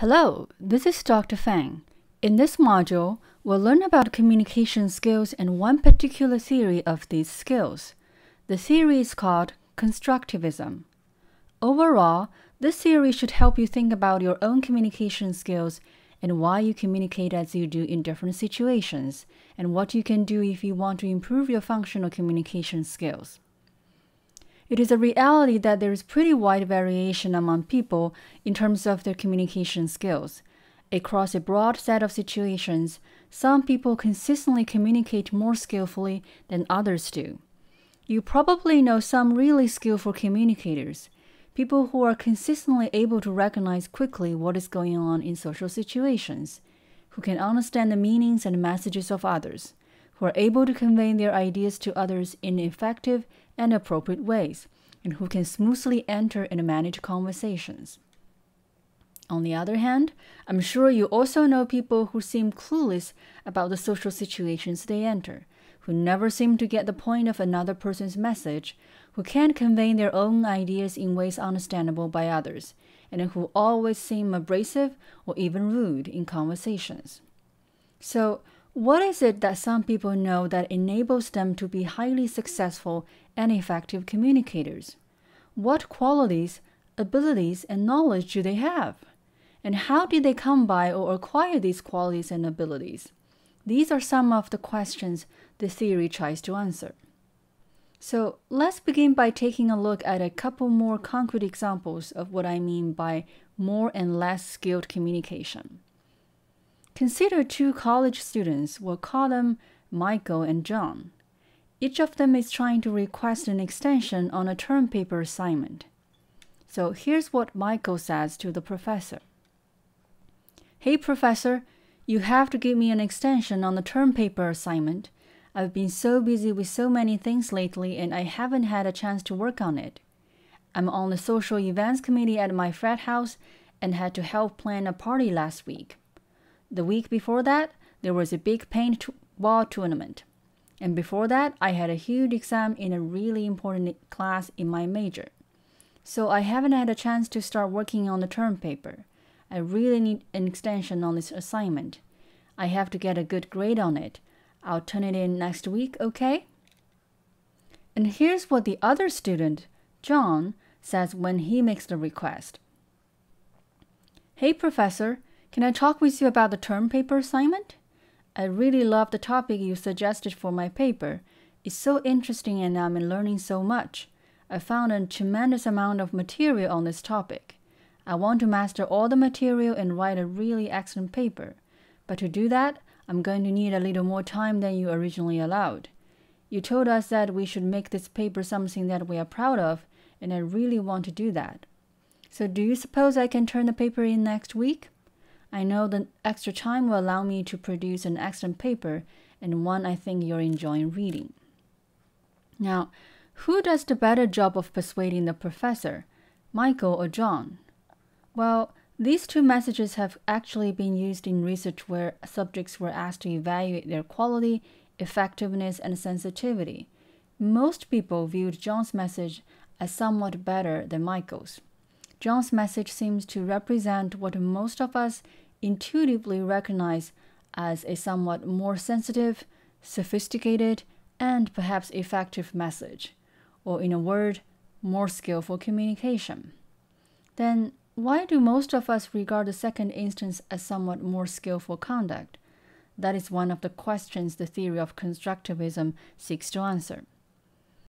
Hello, this is Dr. Fang. In this module, we'll learn about communication skills and one particular theory of these skills. The theory is called constructivism. Overall, this theory should help you think about your own communication skills and why you communicate as you do in different situations, and what you can do if you want to improve your functional communication skills. It is a reality that there is pretty wide variation among people in terms of their communication skills. Across a broad set of situations, some people consistently communicate more skillfully than others do. You probably know some really skillful communicators, people who are consistently able to recognize quickly what is going on in social situations, who can understand the meanings and messages of others, who are able to convey their ideas to others in effective and appropriate ways, and who can smoothly enter and manage conversations. On the other hand, I'm sure you also know people who seem clueless about the social situations they enter, who never seem to get the point of another person's message, who can't convey their own ideas in ways understandable by others, and who always seem abrasive or even rude in conversations. So, what is it that some people know that enables them to be highly successful and effective communicators? What qualities, abilities, and knowledge do they have? And how did they come by or acquire these qualities and abilities? These are some of the questions the theory tries to answer. So let's begin by taking a look at a couple more concrete examples of what I mean by more and less skilled communication. Consider two college students. We'll call them Michael and John. Each of them is trying to request an extension on a term paper assignment. So here's what Michael says to the professor. Hey professor, you have to give me an extension on the term paper assignment. I've been so busy with so many things lately and I haven't had a chance to work on it. I'm on the social events committee at my frat house and had to help plan a party last week. The week before that, there was a big paintball tournament. And before that, I had a huge exam in a really important class in my major. So I haven't had a chance to start working on the term paper. I really need an extension on this assignment. I have to get a good grade on it. I'll turn it in next week, okay? And here's what the other student, John, says when he makes the request. Hey professor, can I talk with you about the term paper assignment? I really love the topic you suggested for my paper. It's so interesting and I'm learning so much. I found a tremendous amount of material on this topic. I want to master all the material and write a really excellent paper. But to do that, I'm going to need a little more time than you originally allowed. You told us that we should make this paper something that we are proud of, and I really want to do that. So do you suppose I can turn the paper in next week? I know the extra time will allow me to produce an excellent paper and one I think you're enjoying reading. Now, who does the better job of persuading the professor, Michael or John? Well, these two messages have actually been used in research where subjects were asked to evaluate their quality, effectiveness, and sensitivity. Most people viewed John's message as somewhat better than Michael's. John's message seems to represent what most of us intuitively recognize as a somewhat more sensitive, sophisticated, and perhaps effective message, or in a word, more skillful communication. Then, why do most of us regard the second instance as somewhat more skillful conduct? That is one of the questions the theory of constructivism seeks to answer.